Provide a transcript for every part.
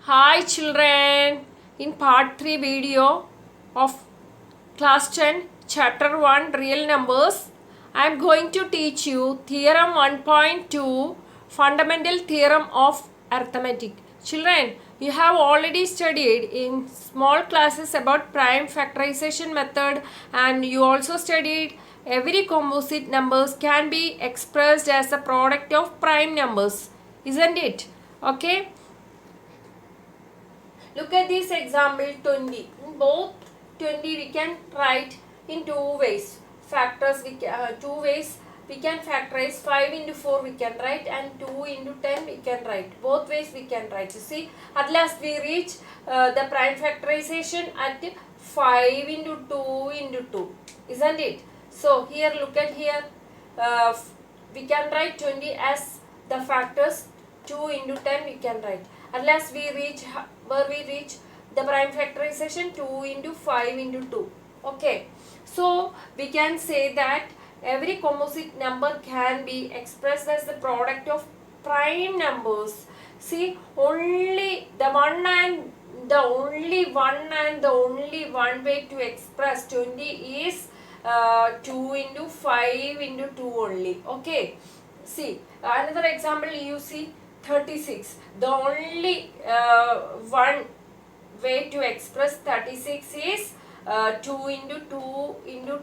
Hi children, in part 3 video of class 10 chapter 1 real numbers, I am going to teach you theorem 1.2 fundamental theorem of arithmetic. Children, you have already studied in small classes about prime factorization method, and you also studied every composite numbers can be expressed as a product of prime numbers, isn't it? Okay. Look at this example 20. In both 20 we can write in two ways. Factors we can, two ways we can factorize 5 into 4 we can write and 2 into 10 we can write. Both ways we can write. You see, at last we reach the prime factorization at 5 into 2 into 2. Isn't it? So here look at here. We can write 20 as the factors 2 into 10 we can write. Unless we reach where we reach the prime factorization 2 into 5 into 2. Okay. So we can say that every composite number can be expressed as the product of prime numbers. See, only the one and the only one way to express 20 is 2 into 5 into 2 only. Okay. See, another example you see 36. The only one way to express 36 is 2 into 2 into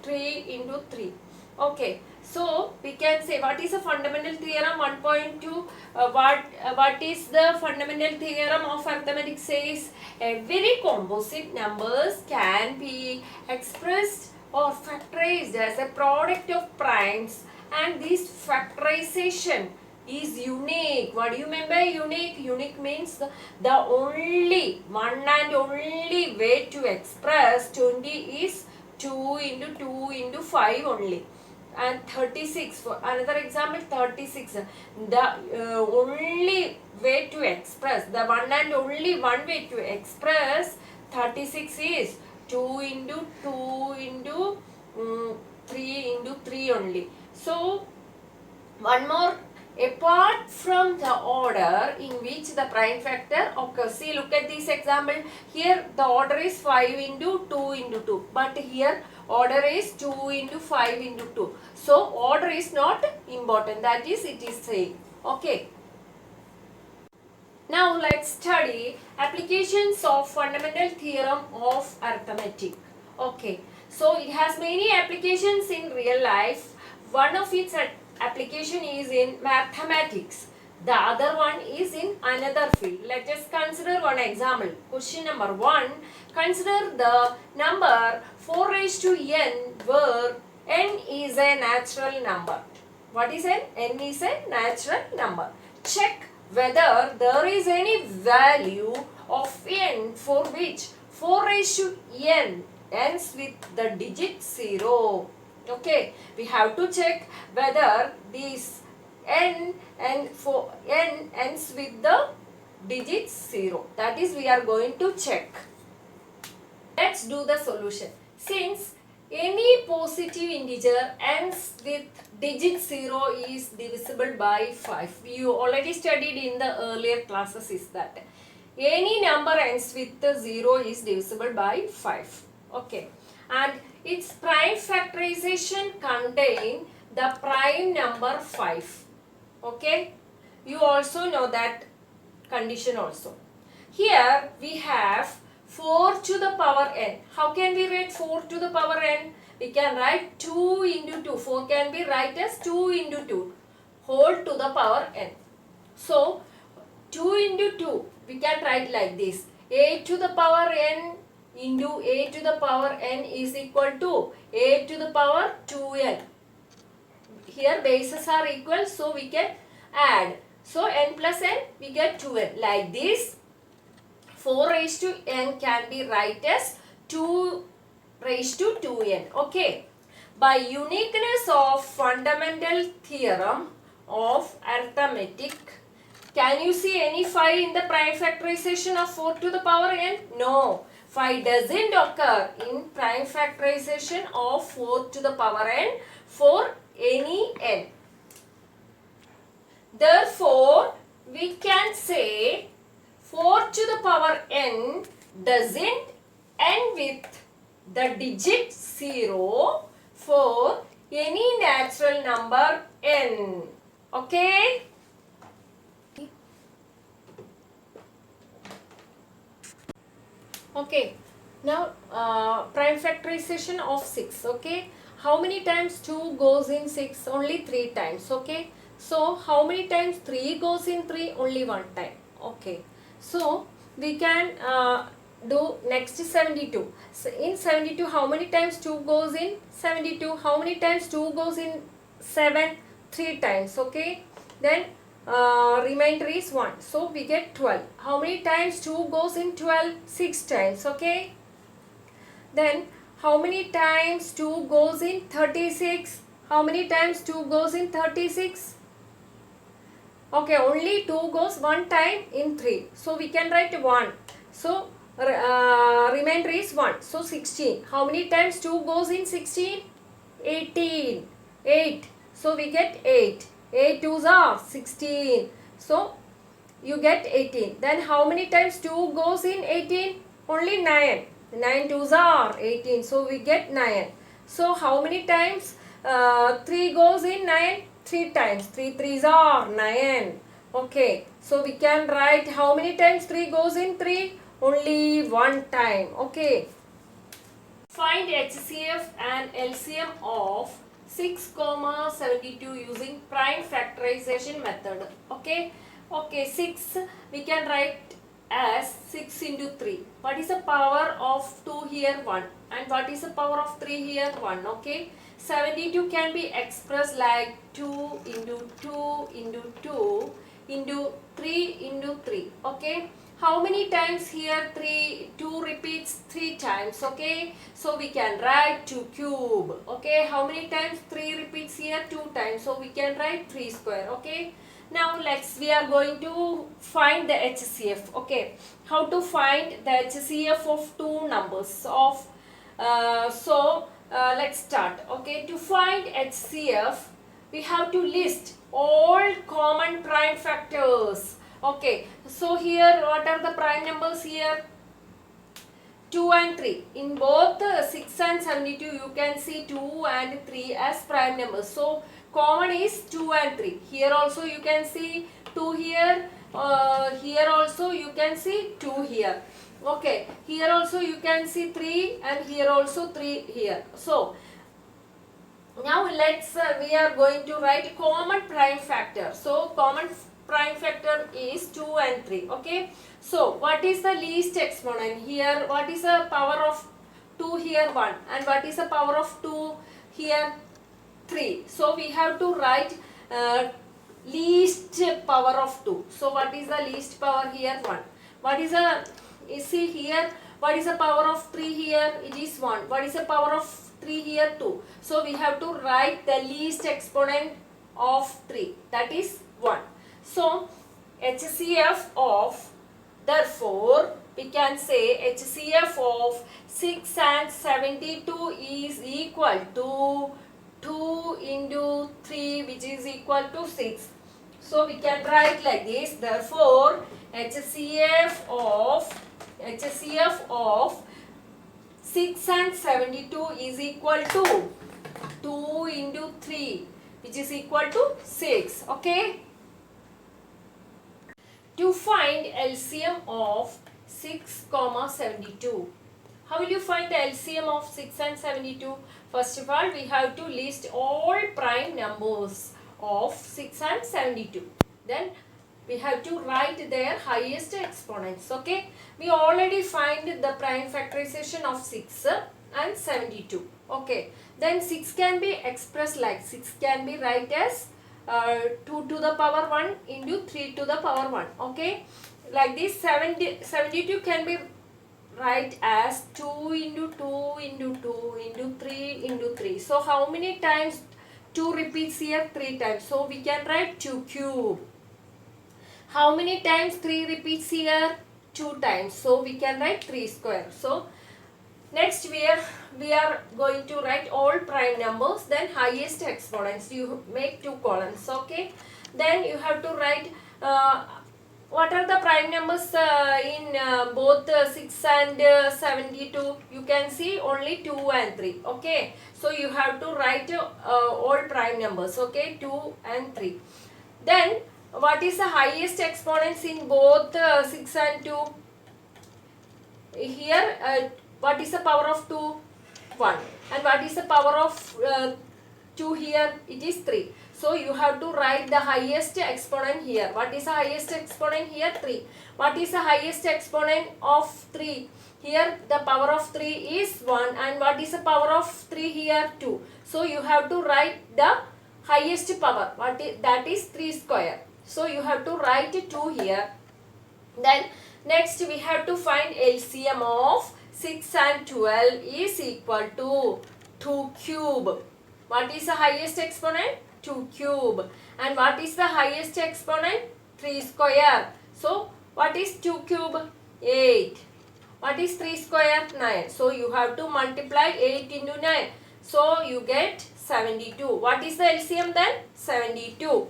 3 into 3. Okay, so we can say what is a fundamental theorem 1.2. What is the fundamental theorem of arithmetic says every composite numbers can be expressed or factorized as a product of primes, and this factorization is unique. What do you mean by unique? Unique means the only one and only way to express 20 is 2 into 2 into 5 only. And 36, for another example 36, the only way to express, the one and only one way to express 36 is 2 into 2 into 3 into 3 only. So one more, apart from the order in which the prime factor occurs. See, look at this example. Here the order is 5 into 2 into 2. But here order is 2 into 5 into 2. So order is not important. That is, it is same. Okay. Now let's study applications of fundamental theorem of arithmetic. Okay. So it has many applications in real life. One of its application is in mathematics. The other one is in another field. Let us consider one example. Question number 1. Consider the number 4 raised to n where n is a natural number. What is n? N is a natural number. Check whether there is any value of n for which 4 raised to n ends with the digit 0. Okay, we have to check whether this n and for n ends with the digit 0. That is, we are going to check. Let's do the solution. Since any positive integer ends with digit 0 is divisible by 5. You already studied in the earlier classes is that any number ends with the 0 is divisible by 5. Okay. And its prime factorization contain the prime number 5. Okay. You also know that condition also. Here we have 4 to the power n. How can we write 4 to the power n? We can write 2 into 2. 4 can be write as 2 into 2 whole to the power n. So 2 into 2 we can write like this. A to the power n into a to the power n is equal to a to the power 2n. Here bases are equal, so we can add. So n plus n we get 2n. Like this 4 raised to n can be write as 2 raised to 2n. Okay. By uniqueness of fundamental theorem of arithmetic, can you see any 5 in the prime factorization of 4 to the power n? No. 5 doesn't occur in prime factorization of 4 to the power n for any n. Therefore, we can say 4 to the power n doesn't end with the digit 0 for any natural number n. Okay? Okay. Now, prime factorization of 6. Okay? How many times 2 goes in 6? Only 3 times. Okay? So, how many times 3 goes in 3? Only 1 time. Okay. So, we can do next 72. So, in 72, how many times 2 goes in? 72. How many times 2 goes in 7? 3 times. Okay. Then, remainder is 1. So, we get 12. How many times 2 goes in 12? 6 times. Okay. Then how many times 2 goes in 36? How many times 2 goes in 36? Okay, only 2 goes one time in 3. So we can write 1. So remainder is 1. So 16. How many times 2 goes in 16? 18. 8. So we get 8. 8 2s are 16. So you get 18. Then how many times 2 goes in 18? Only 9. 9 2s are 18. So we get 9. So how many times 3 goes in 9? 3 times. 3 3s are 9. Okay. So we can write how many times 3 goes in 3? Only 1 time. Okay. Find HCF and LCM of 6, 72 using prime factorization method. Okay. Okay, 6 we can write as 6 into 3. What is the power of 2 here? 1. And what is the power of 3 here? 1. Okay. 72 can be expressed like 2 into 2 into 2 into 3 into 3. Okay. How many times here 2 repeats 3 times. Okay. So we can write 2 cube. Okay. How many times 3 repeats here? 2 times. So we can write 3 square. Okay. Now we are going to find the HCF. Okay. How to find the HCF of two numbers of let's start. Okay. To find HCF, we have to list all common prime factors. Okay. So here what are the prime numbers here? 2 and 3. In both 6 and 72 you can see 2 and 3 as prime numbers. So common is 2 and 3. Here also you can see 2 here. Here also you can see 2 here. Okay. Here also you can see 3 and here also 3 here. So now we are going to write common prime factor. So common prime factor is 2 and 3. Okay. So what is the least exponent here? What is the power of 2 here? 1. And what is the power of 2 here? 3. So we have to write least power of 2. So what is the least power here? 1. What is the, see here, what is the power of 3 here? It is 1. What is the power of 3 here? 2. So we have to write the least exponent of 3. That is 1. So HCF of, therefore we can say HCF of 6 and 72 is equal to 2 into 3, which is equal to 6. So we can write like this. Therefore HCF of 6 and 72 is equal to 2 into 3, which is equal to 6. Okay. To find LCM of 6, 72. How will you find the LCM of 6 and 72? First of all, we have to list all prime numbers of 6 and 72. Then we have to write their highest exponents. Okay. We already find the prime factorization of 6 and 72. Okay. Then 6 can be expressed like 6 can be write as 2 to the power 1 into 3 to the power 1. Okay. Like this 72 can be write as 2 into 2 into 2 into 3 into 3. So how many times 2 repeats here? 3 times. So we can write 2 cube. How many times 3 repeats here? 2 times. So we can write 3 square. So next we are going to write all prime numbers, then highest exponents. You make 2 columns. Okay. Then you have to write What are the prime numbers in both 6 and 72? You can see only 2 and 3. Okay. So you have to write all prime numbers. Okay. 2 and 3. Then what is the highest exponents in both 6 and 2? Here what is the power of 2? 1. And what is the power of 2 here? It is 3. So you have to write the highest exponent here. What is the highest exponent here? 3. What is the highest exponent of 3? Here the power of 3 is 1. And what is the power of 3 here? 2. So you have to write the highest power. That is 3 square. So you have to write 2 here. Then next we have to find LCM of 6 and 12 is equal to 2 cube. What is the highest exponent? 2 cube. And what is the highest exponent? 3 square. So what is 2 cube? 8. What is 3 square? 9. So you have to multiply 8 into 9. So you get 72. What is the LCM then? 72.